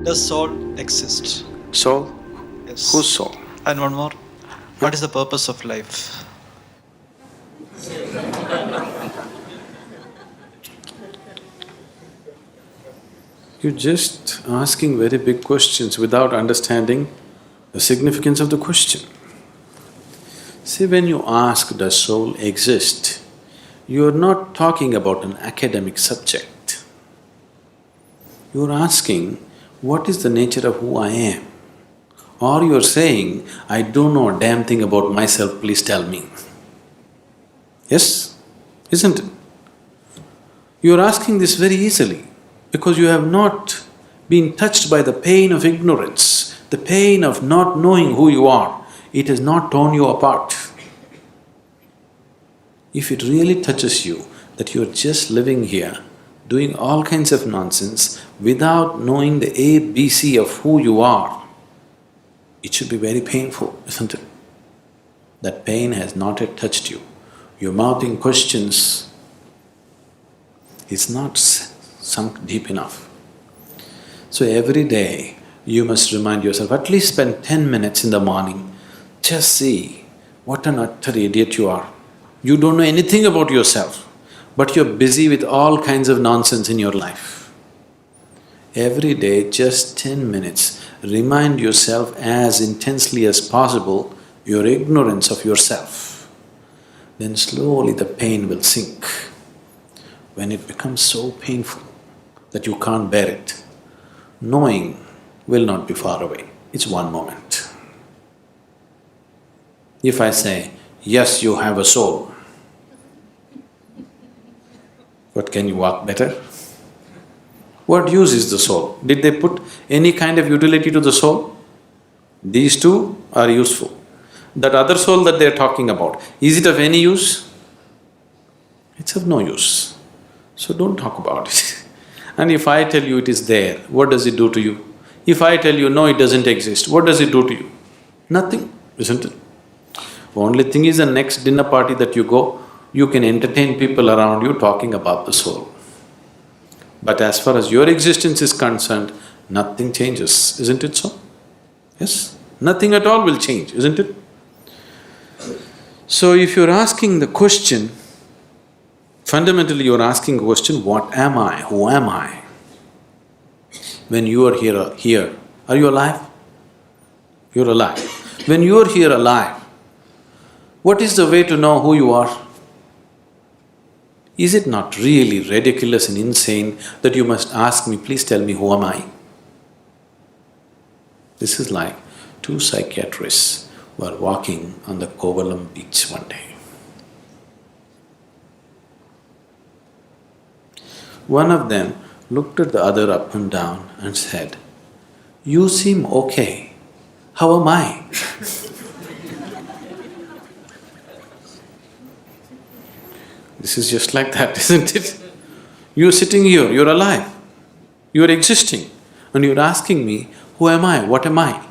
Does soul exist? Soul? Yes. Whose soul? And one more. What is the purpose of life? You're just asking very big questions without understanding the significance of the question. See, when you ask, does soul exist, you're not talking about an academic subject. You're asking, what is the nature of who I am? Or you're saying, I don't know a damn thing about myself, please tell me. Yes? Isn't it? You're asking this very easily because you have not been touched by the pain of ignorance, the pain of not knowing who you are. It has not torn you apart. If it really touches you that you're just living here, doing all kinds of nonsense without knowing the ABC of who you are, it should be very painful, isn't it? That pain has not yet touched you. You're mouthing questions, it's not sunk deep enough. So every day you must remind yourself, at least spend 10 minutes in the morning, just see what an utter idiot you are. You don't know anything about yourself, but you're busy with all kinds of nonsense in your life. Every day, just 10 minutes, remind yourself as intensely as possible your ignorance of yourself. Then slowly the pain will sink. When it becomes so painful that you can't bear it, knowing will not be far away, it's one moment. If I say, yes, you have a soul, but can you walk better? What use is the soul? Did they put any kind of utility to the soul? These two are useful. That other soul that they're talking about, is it of any use? It's of no use. So don't talk about it. And if I tell you it is there, what does it do to you? If I tell you, no, it doesn't exist, what does it do to you? Nothing, isn't it? Only thing is, the next dinner party that you go, you can entertain people around you talking about the soul. But as far as your existence is concerned, nothing changes, isn't it so? Yes? Nothing at all will change, isn't it? So if you're asking the question, fundamentally you're asking a question, what am I? Who am I? When you are here, are you alive? You're alive. When you're here alive, what is the way to know who you are? Is it not really ridiculous and insane that you must ask me, please tell me who am I? This is like two psychiatrists were walking on the Kovalam beach one day. One of them looked at the other up and down and said, you seem okay, how am I? This is just like that, isn't it? You're sitting here, you're alive, you're existing, and you're asking me, who am I, what am I?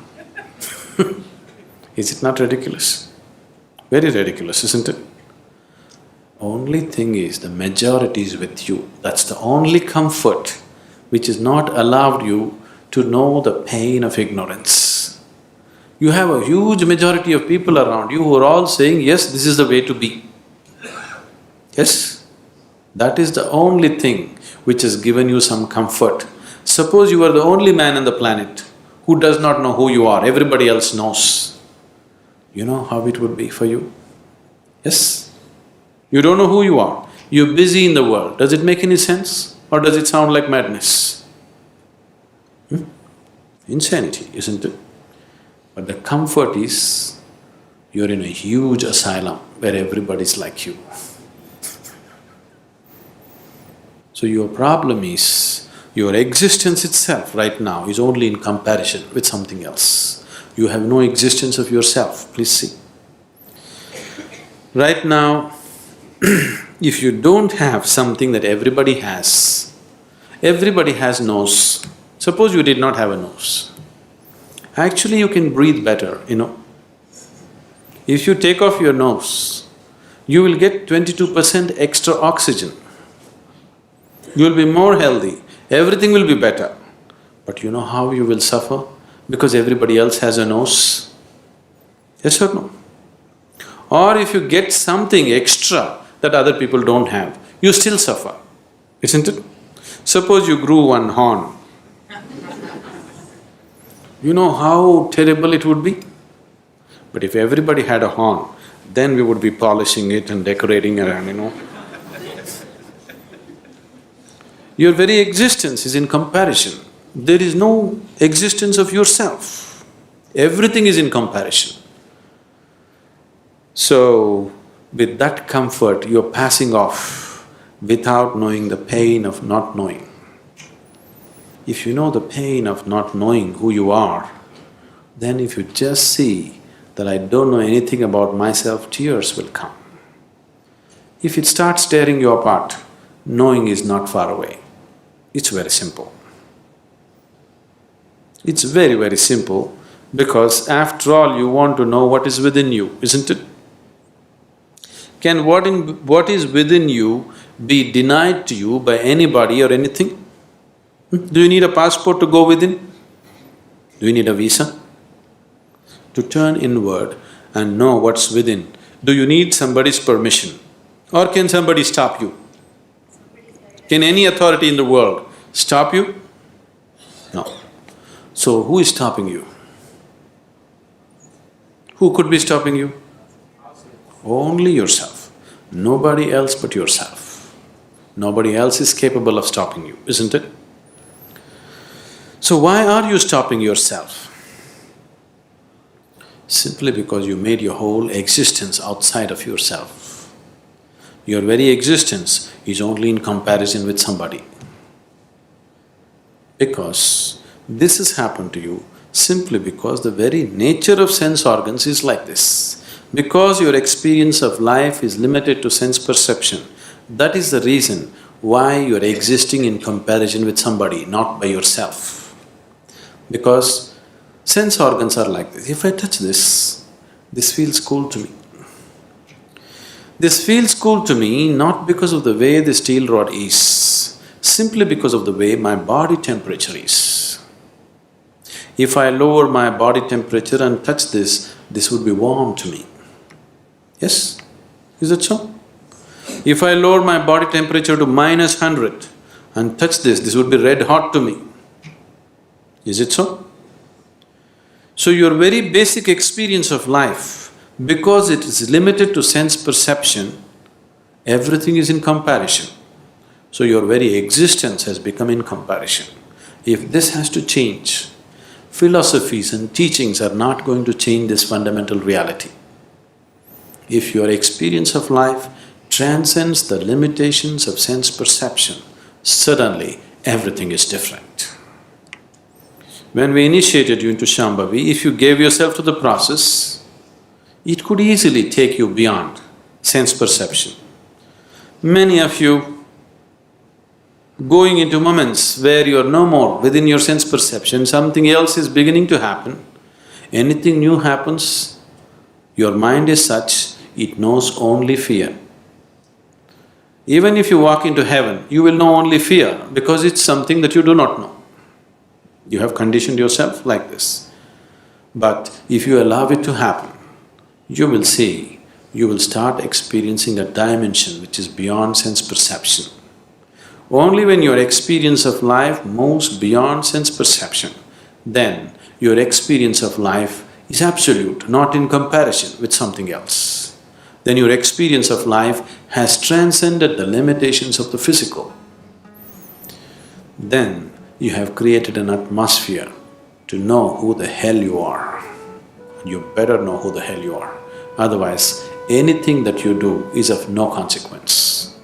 Is it not ridiculous? Very ridiculous, isn't it? Only thing is, the majority is with you. That's the only comfort which is not allowed you to know the pain of ignorance. You have a huge majority of people around you who are all saying, yes, this is the way to be. Yes? That is the only thing which has given you some comfort. Suppose you are the only man on the planet who does not know who you are, everybody else knows. You know how it would be for you? Yes? You don't know who you are, you're busy in the world. Does it make any sense? Or does it sound like madness? Insanity, isn't it? But the comfort is, you're in a huge asylum where everybody's like you. So your problem is, your existence itself right now is only in comparison with something else. You have no existence of yourself, please see. Right now, if you don't have something that everybody has nose. Suppose you did not have a nose. Actually, you can breathe better, you know. If you take off your nose, you will get 22% extra oxygen. You will be more healthy, everything will be better. But you know how you will suffer? Because everybody else has a nose? Yes or no? Or if you get something extra that other people don't have, you still suffer, isn't it? Suppose you grew one horn. You know how terrible it would be? But if everybody had a horn, then we would be polishing it and decorating around, you know. Your very existence is in comparison. There is no existence of yourself. Everything is in comparison. So, with that comfort, you're passing off without knowing the pain of not knowing. If you know the pain of not knowing who you are, then if you just see that I don't know anything about myself, tears will come. If it starts tearing you apart, knowing is not far away. It's very simple. It's very, very simple because after all you want to know what is within you, isn't it? Can what is within you be denied to you by anybody or anything? Do you need a passport to go within? Do you need a visa? To turn inward and know what's within, do you need somebody's permission? Or can somebody stop you? Can any authority in the world stop you? No. So who is stopping you? Who could be stopping you? Only yourself. Nobody else but yourself. Nobody else is capable of stopping you, isn't it? So why are you stopping yourself? Simply because you made your whole existence outside of yourself. Your very existence is only in comparison with somebody. Because this has happened to you simply because the very nature of sense organs is like this. Because your experience of life is limited to sense perception, that is the reason why you are existing in comparison with somebody, not by yourself. Because sense organs are like this. If I touch this feels cool to me. This feels cool to me not because of the way the steel rod is, simply because of the way my body temperature is. If I lower my body temperature and touch this would be warm to me. Yes? Is it so? If I lower my body temperature to -100 and touch this would be red hot to me. Is it so? So your very basic experience of life, because it is limited to sense perception, everything is in comparison. So your very existence has become in comparison. If this has to change, philosophies and teachings are not going to change this fundamental reality. If your experience of life transcends the limitations of sense perception, suddenly everything is different. When we initiated you into Shambhavi, if you gave yourself to the process, it could easily take you beyond sense perception. Many of you going into moments where you're no more within your sense perception, something else is beginning to happen. Anything new happens, your mind is such, it knows only fear. Even if you walk into heaven, you will know only fear because it's something that you do not know. You have conditioned yourself like this. But if you allow it to happen, you will see, you will start experiencing a dimension which is beyond sense perception. Only when your experience of life moves beyond sense perception, then your experience of life is absolute, not in comparison with something else. Then your experience of life has transcended the limitations of the physical. Then you have created an atmosphere to know who the hell you are. You better know who the hell you are. Otherwise, anything that you do is of no consequence.